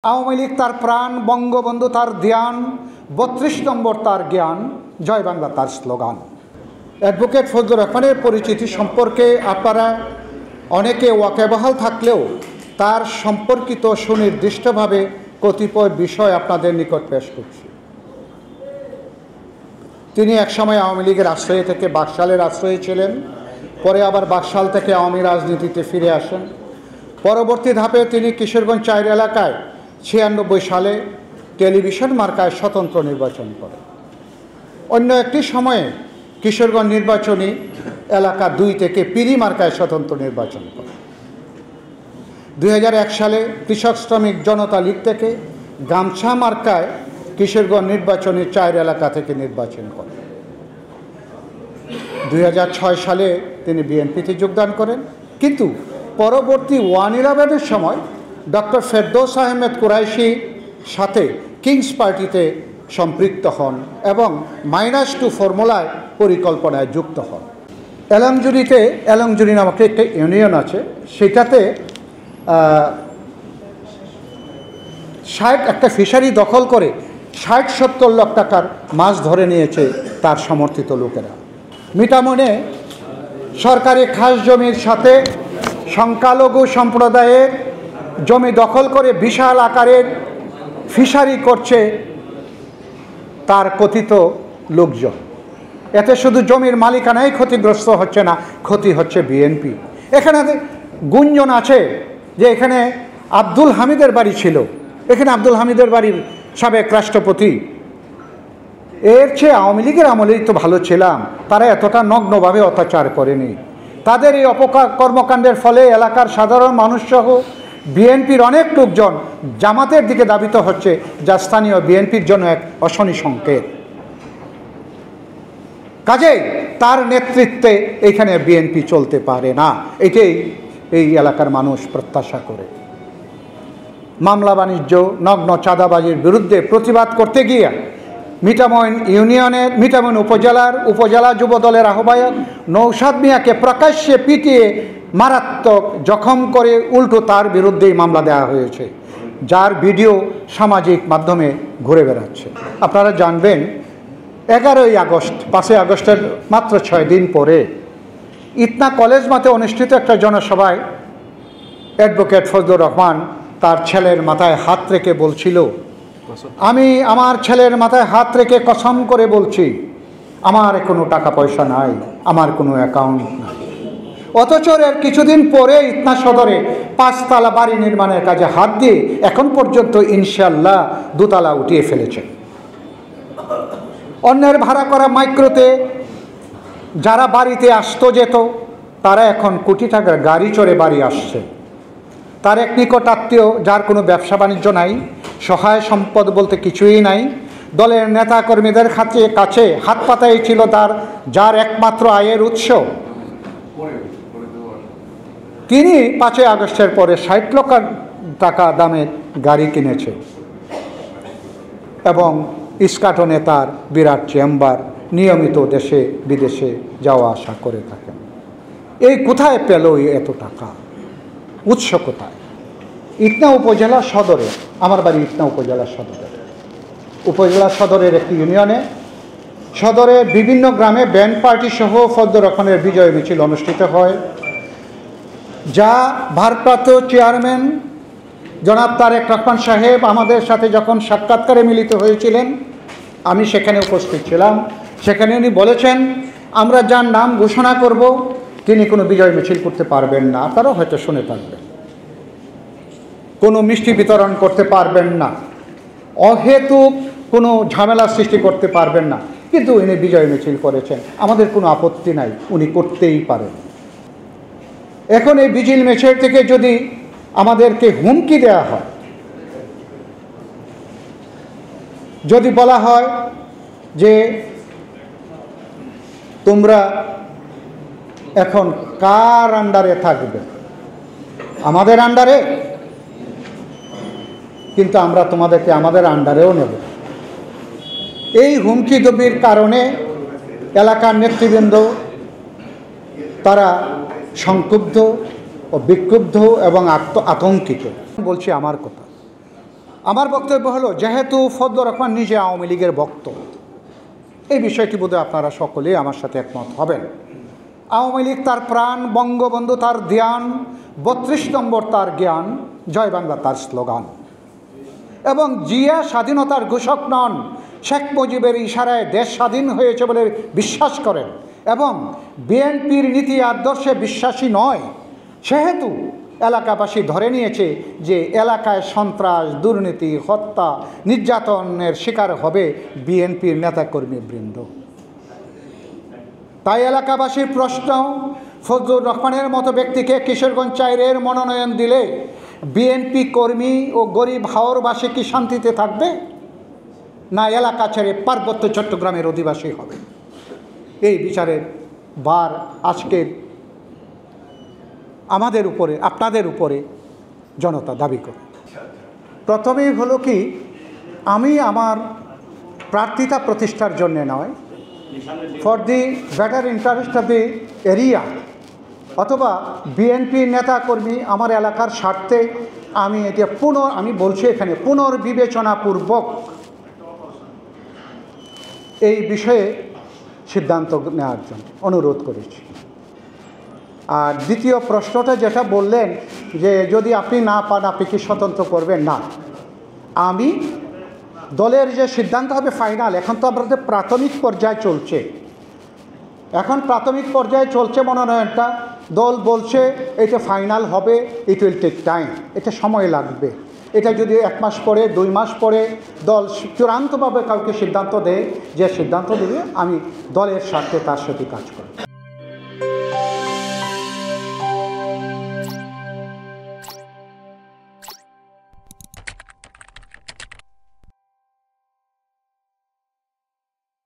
আওয়ামী লীগ তার প্রাণ, বঙ্গবন্ধু তার ধ্যান, ৩২ নম্বর তার জ্ঞান, জয় বাংলা তার স্লোগান। অ্যাডভোকেট ফজলুর রহমানের পরিচিতি সম্পর্কে আপনারা অনেকে ওয়াকিবহাল থাকলেও তার সম্পর্কিত সুনির্দিষ্টভাবে কতিপয় বিষয় আপনাদের নিকট পেশ করছি। তিনি একসময় আওয়ামী লীগের আশ্রয়ে থেকে বাকশালের আশ্রয়ে ছিলেন, পরে আবার বাকশাল থেকে আওয়ামী রাজনীতিতে ফিরে আসেন। পরবর্তী ধাপে তিনি কিশোরগঞ্জ ৪ এলাকায় ৯৬ সালে টেলিভিশন মার্কায় স্বতন্ত্র নির্বাচন করেন। অন্য একটি সময়ে কিশোরগঞ্জ নির্বাচনী এলাকা ২ থেকে পিরি মার্কায় স্বতন্ত্র নির্বাচন করেন। ২০০১ সালে কৃষক শ্রমিক জনতা লীগ থেকে গামছা মার্কায় কিশোরগঞ্জ নির্বাচনী ৪ এলাকা থেকে নির্বাচন করেন। ২০০৬ সালে তিনি বিএনপিতে যোগদান করেন, কিন্তু পরবর্তী 1/11-এর সময় ডক্টর ফেরদৌস আহমেদ কুরাইশি সাথে কিংস পার্টিতে সম্পৃক্ত হন এবং -2 ফর্মুলায় পরিকল্পনায় যুক্ত হন। এলংজুরি নামক একটা ইউনিয়ন আছে, সেটাতে একটা ফিশারি দখল করে ৬০-৭০ লাখ টাকার মাছ ধরে নিয়েছে তার সমর্থিত লোকেরা। মিঠামনে সরকারি খাস জমির সাথে সংখ্যালঘু সম্প্রদায়ের জমি দখল করে বিশাল আকারের ফিশারি করছে তার কথিত লোকজন। এতে শুধু জমির মালিকানাই ক্ষতিগ্রস্ত হচ্ছে না, ক্ষতি হচ্ছে বিএনপি। এখানে গুঞ্জন আছে যে এখানে আব্দুল হামিদের বাড়ি ছিল, এখানে আব্দুল হামিদের বাড়ির সাবেক রাষ্ট্রপতি। এর চেয়ে আওয়ামী লীগের আমলেই তো ভালো ছিলাম, তারা এতটা নগ্নভাবে অত্যাচার করেনি। তাদের এই কর্মকাণ্ডের ফলে এলাকার সাধারণ মানুষসহ বিএনপির অনেক লোকজন জামাতের দিকে ধাবিত হচ্ছে, যা স্থানীয় বিএনপির জন্য এক অশনি সংকেত। কাজেই তার নেতৃত্বে এখানে বিএনপি চলতে পারে না, এটাই এই এলাকার মানুষ প্রত্যাশা করে। মামলা বাণিজ্য, নগ্ন চাঁদাবাজির বিরুদ্ধে প্রতিবাদ করতে গিয়ে মিঠামইন উপজেলা যুব দলের আহ্বায়ক নৌশাদ মিয়াকে প্রকাশ্যে পিটিয়ে মারাত্মক জখম করে উল্টো তার বিরুদ্ধেই মামলা দেওয়া হয়েছে, যার ভিডিও সামাজিক মাধ্যমে ঘুরে বেড়াচ্ছে। আপনারা জানবেন 5ই আগস্টের মাত্র 6 দিন পরে ইতনা কলেজ মাঠে অনুষ্ঠিত একটা জনসভায় অ্যাডভোকেট ফজলুর রহমান তার ছেলের মাথায় হাত রেখে বলছিল, আমি আমার ছেলের মাথায় হাত রেখে কসম করে বলছি, আমার কোনো টাকা পয়সা নাই, আমার কোনো অ্যাকাউন্ট নাই। অথচ এর কিছুদিন পরে ইতনা সদরে 5 তলা বাড়ি নির্মাণের কাজে হাত দিয়ে এখন পর্যন্ত ইনশাল্লাহ 2 তলা উঠিয়ে ফেলেছে। অন্যের ভাড়া করা মাইক্রোতে যারা বাড়িতে আসতো যেত, তারা এখন কোটি টাকার গাড়ি চড়ে বাড়ি আসছে। তার এক নিকট আত্মীয়, যার কোনো ব্যবসা বাণিজ্য নাই, সহায় সম্পদ বলতে কিছুই নাই, দলের নেতাকর্মীদের কাছে হাত পাতাই ছিল যার একমাত্র আয়ের উৎস, তিনি 5ই আগস্টের পরে 60 লক্ষ টাকা দামের গাড়ি কিনেছে এবং ইস্কাটনে তার বিরাট চেম্বার, নিয়মিত দেশে বিদেশে যাওয়া আসা করে থাকেন। এই কোথায় পেল এত টাকা? উৎস কোথায়? ইটনা উপজেলা সদরে, আমার বাড়ি ইটনা উপজেলা সদরের একটি ইউনিয়নে, সদরের বিভিন্ন গ্রামে ব্যান্ড পার্টি সহ ফজলুর রহমানের বিজয় মিছিল অনুষ্ঠিত হয়, যা ভারপ্রাপ্ত চেয়ারম্যান জনাব তারেক রহমান সাহেব আমাদের সাথে যখন সাক্ষাৎকারে মিলিত হয়েছিলেন, আমি সেখানে উপস্থিত ছিলাম। সেখানে উনি বলেছেন, আমরা যার নাম ঘোষণা করব তিনি কোনো বিজয় মিছিল করতে পারবেন না। আপনারাও হয়তো শুনে থাকবেন। কোনো মিষ্টি বিতরণ করতে পারবেন না, অহেতুক কোনো ঝামেলা সৃষ্টি করতে পারবেন না, কিন্তু উনি বিজয় মিছিল করেছেন, আমাদের কোনো আপত্তি নাই, উনি করতেই পারেন। এখন এই মিছিল মিছিল থেকে যদি আমাদেরকে হুমকি দেওয়া হয়, যদি বলা হয় যে তোমরা এখন কার আন্ডারে থাকবে, আমাদের আন্ডারে, কিন্তু আমরা তোমাদেরকে আমাদের আন্ডারেও নেব, এই হুমকি দবির কারণে এলাকার নেতৃবৃন্দ তারা সংক্ষুব্ধ ও বিক্ষুব্ধ এবং আতঙ্কিত। বলছি আমার কথা, আমার বক্তব্য হলো, যেহেতু ফজলুর রহমান নিজে আওয়ামী লীগের ভক্ত, এই বিষয়টি বোধহয় আপনারা সকলেই আমার সাথে একমত হবেন। আওয়ামী লীগ তার প্রাণ, বঙ্গবন্ধু তার ধ্যান, ৩২ নম্বর তার জ্ঞান, জয় বাংলা তার স্লোগান। এবং জিয়া স্বাধীনতার ঘোষক নন, শেখ মুজিবের ইশারায় দেশ স্বাধীন হয়েছে বলে বিশ্বাস করেন এবং বিএনপির নীতি আদর্শে বিশ্বাসী নয়। সেহেতু এলাকাবাসী ধরে নিয়েছে যে এলাকায় সন্ত্রাস, দুর্নীতি, হত্যা, নির্যাতনের শিকার হবে বিএনপির নেতাকর্মীবৃন্দ। তাই এলাকাবাসীর প্রশ্ন, ফজলুর রহমানের মতো ব্যক্তিকে কিশোরগঞ্জ ৪-এর মনোনয়ন দিলে বিএনপি কর্মী ও গরিব হাওরবাসী কি শান্তিতে থাকবে, না এলাকা ছেড়ে পার্বত্য চট্টগ্রামের অধিবাসী হবে? এই বিচারের বার আজকে আমাদের উপরে, আপনাদের উপরে জনতা দাবি করে। প্রথমেই হলো কি, আমি আমার প্রার্থিতা প্রতিষ্ঠার জন্যে নয়, for the better interest of the area, অথবা বিএনপি নেতাকর্মী আমার এলাকার স্বার্থে আমি এটা আমি বলছি এখানে পুনর্বিবেচনাপূর্বক এই বিষয়ে সিদ্ধান্ত নেওয়ার জন্য অনুরোধ করেছি। আর দ্বিতীয় প্রশ্নটা যেটা বললেন যে যদি আপনি না পান আপনি কি স্বতন্ত্র করবেন, না, আমি দলের যে সিদ্ধান্ত হবে ফাইনাল, এখন তো আমাদের প্রাথমিক পর্যায়ে চলছে, মনোনয়নটা। দল বলছে এটা ফাইনাল হবে, ইট উইল টেক টাইম, এটা সময় লাগবে। এটা যদি 1 মাস পরে, 2 মাস পরে দল চূড়ান্তভাবে কাউকে সিদ্ধান্ত দেয়, যে সিদ্ধান্ত দেবে আমি দলের স্বার্থে তার সাথে কাজ করব।